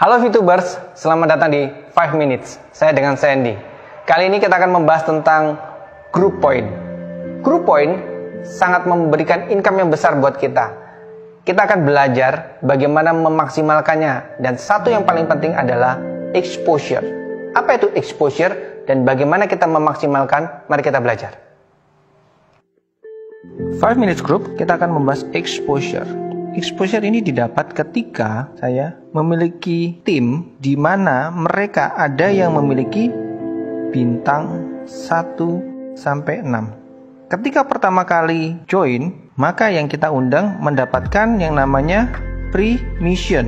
Halo VTubers, selamat datang di 5 Minutes. Saya dengan Sandy. Kali ini kita akan membahas tentang group point. Group point sangat memberikan income yang besar buat kita. Kita akan belajar bagaimana memaksimalkannya. Dan satu yang paling penting adalah exposure. Apa itu exposure dan bagaimana kita memaksimalkan? Mari kita belajar. 5 Minutes Group, kita akan membahas exposure. Exposure ini didapat ketika saya memiliki tim di mana mereka ada yang memiliki bintang 1 sampai 6. Ketika pertama kali join, maka yang kita undang mendapatkan yang namanya free mission.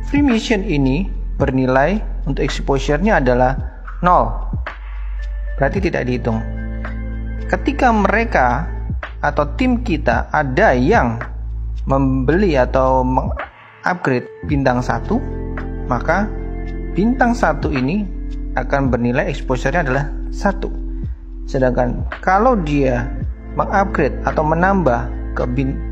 Free mission ini bernilai untuk exposure-nya adalah 0. Berarti tidak dihitung. Ketika mereka atau tim kita ada yang membeli atau mengupgrade bintang 1, maka bintang 1 ini akan bernilai exposure-nya adalah 1. Sedangkan kalau dia mengupgrade atau menambah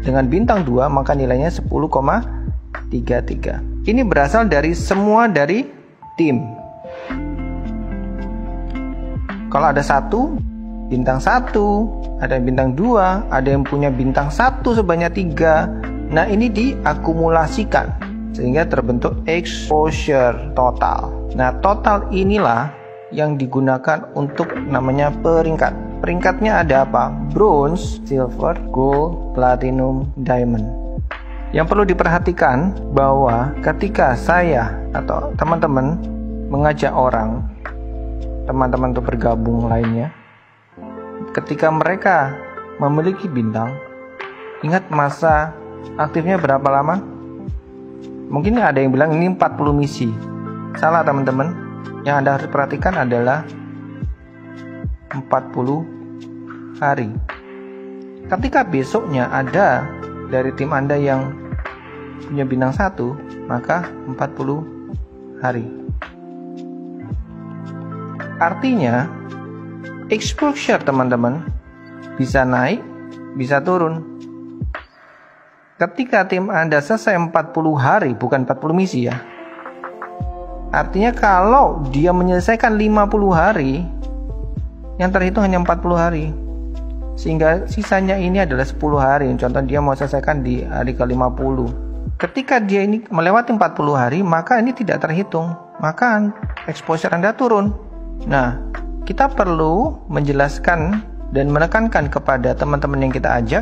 dengan bintang 2, maka nilainya 10,33. Ini berasal dari semua dari tim. Kalau ada 1 bintang 1, ada bintang 2, ada yang punya bintang 1 sebanyak 3. Nah, ini diakumulasikan sehingga terbentuk exposure total. Nah, total inilah yang digunakan untuk namanya peringkat. Peringkatnya ada apa? Bronze, silver, gold, platinum, diamond. Yang perlu diperhatikan bahwa ketika saya atau teman-teman mengajak orang, teman-teman untuk bergabung lainnya, ketika mereka memiliki bintang, ingat masa aktifnya berapa lama? Mungkin ada yang bilang ini 40 misi. Salah teman-teman. Yang Anda harus perhatikan adalah 40 hari. Ketika besoknya ada dari tim Anda yang punya bintang 1, maka 40 hari. Artinya exposure teman-teman bisa naik, bisa turun. Ketika tim Anda selesai 40 hari, bukan 40 misi ya. Artinya kalau dia menyelesaikan 50 hari, yang terhitung hanya 40 hari. Sehingga sisanya ini adalah 10 hari. Contoh dia mau selesaikan di hari ke-50. Ketika dia ini melewati 40 hari, maka ini tidak terhitung. Maka exposure Anda turun. Nah, kita perlu menjelaskan dan menekankan kepada teman-teman yang kita ajak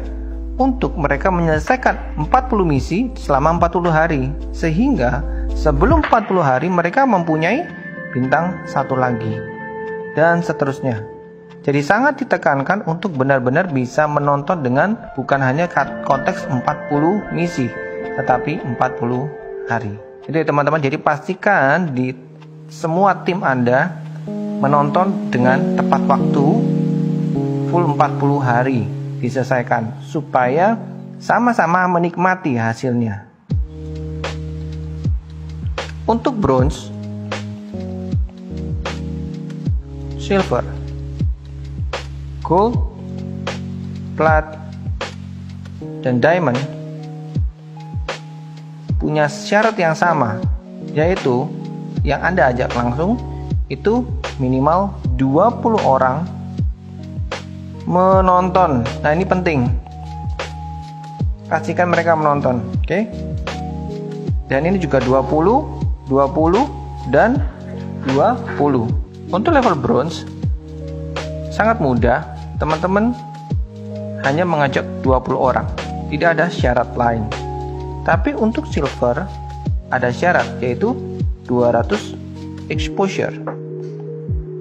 untuk mereka menyelesaikan 40 misi selama 40 hari, sehingga sebelum 40 hari mereka mempunyai bintang 1 lagi, dan seterusnya. Jadi sangat ditekankan untuk benar-benar bisa menonton dengan bukan hanya konteks 40 misi, tetapi 40 hari. Jadi teman-teman, jadi pastikan di semua tim Anda menonton dengan tepat waktu full 40 hari diselesaikan supaya sama-sama menikmati hasilnya. Untuk bronze, silver, gold, plat, dan diamond punya syarat yang sama, yaitu yang Anda ajak langsung itu minimal 20 orang menonton. Nah, ini penting. Pastikan mereka menonton, oke? Dan ini juga 20, 20, dan 20. Untuk level bronze sangat mudah. Teman-teman hanya mengajak 20 orang. Tidak ada syarat lain. Tapi untuk silver ada syarat, yaitu 200 exposure.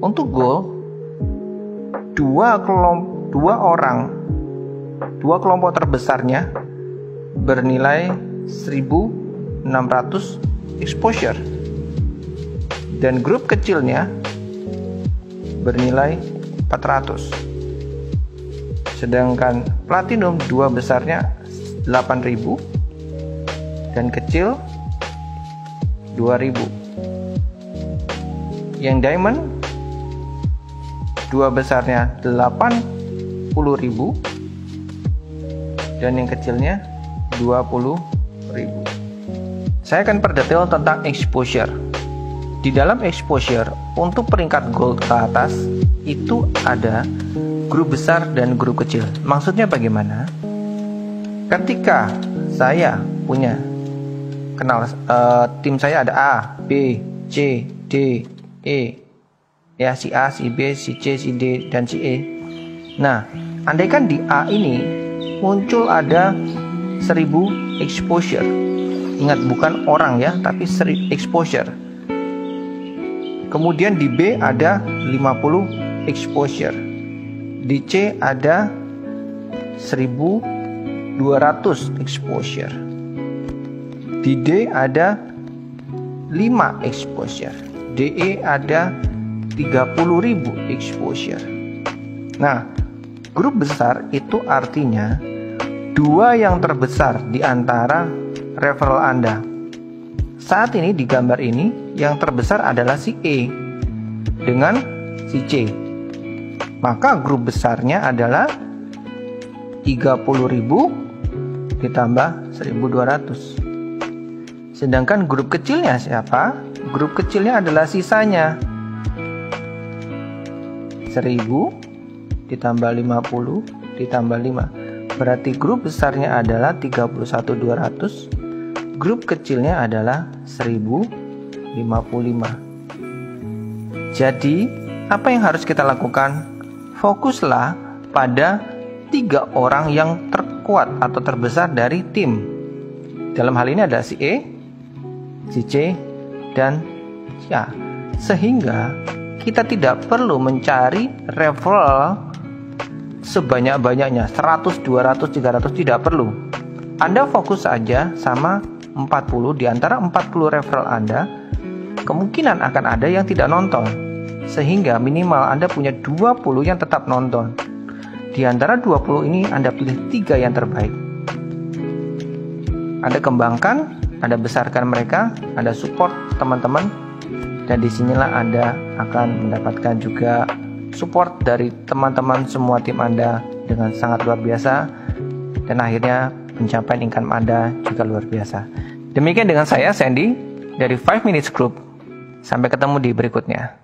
Untuk gold, dua kelompok terbesarnya bernilai 1.600 exposure, dan grup kecilnya bernilai 400. Sedangkan platinum dua besarnya 8.000 dan kecil 2.000. Yang diamond dua besarnya 80.000 dan yang kecilnya 20.000. Saya akan perdetail tentang exposure. Di dalam exposure, untuk peringkat gold ke atas, itu ada grup besar dan grup kecil. Maksudnya bagaimana? Ketika saya punya tim saya ada A, B, C, D, E, ya, si A, si B, si C, si D, dan si E. Nah, andaikan di A ini muncul ada 1000 exposure. Ingat, bukan orang ya, tapi exposure. Kemudian di B ada 50 exposure. Di C ada 1200 exposure. Di D ada 5 exposure. DE ada 30.000 exposure. Nah, grup besar itu artinya 2 yang terbesar di antara referral Anda. Saat ini di gambar ini yang terbesar adalah si E dengan si C. Maka grup besarnya adalah 30.000 ditambah 1.200. Sedangkan grup kecilnya siapa? Grup kecilnya adalah sisanya 1.000 ditambah 50 ditambah 5. Berarti grup besarnya adalah 31.200. Grup kecilnya adalah 1.055. Jadi, apa yang harus kita lakukan? Fokuslah pada 3 orang yang terkuat atau terbesar dari tim. Dalam hal ini ada si E, si C, dan si A. Sehingga kita tidak perlu mencari referral sebanyak-banyaknya, 100, 200, 300, tidak perlu. Anda fokus saja sama 40. Di antara 40 referral Anda, kemungkinan akan ada yang tidak nonton. Sehingga minimal Anda punya 20 yang tetap nonton. Di antara 20 ini Anda pilih 3 yang terbaik. Anda kembangkan, Anda besarkan mereka, Anda support teman-teman, dan disinilah Anda akan mendapatkan juga support dari teman-teman semua tim Anda dengan sangat luar biasa, dan akhirnya pencapaian income Anda juga luar biasa. Demikian dengan saya, Sandy, dari 5 Minutes Group. Sampai ketemu di berikutnya.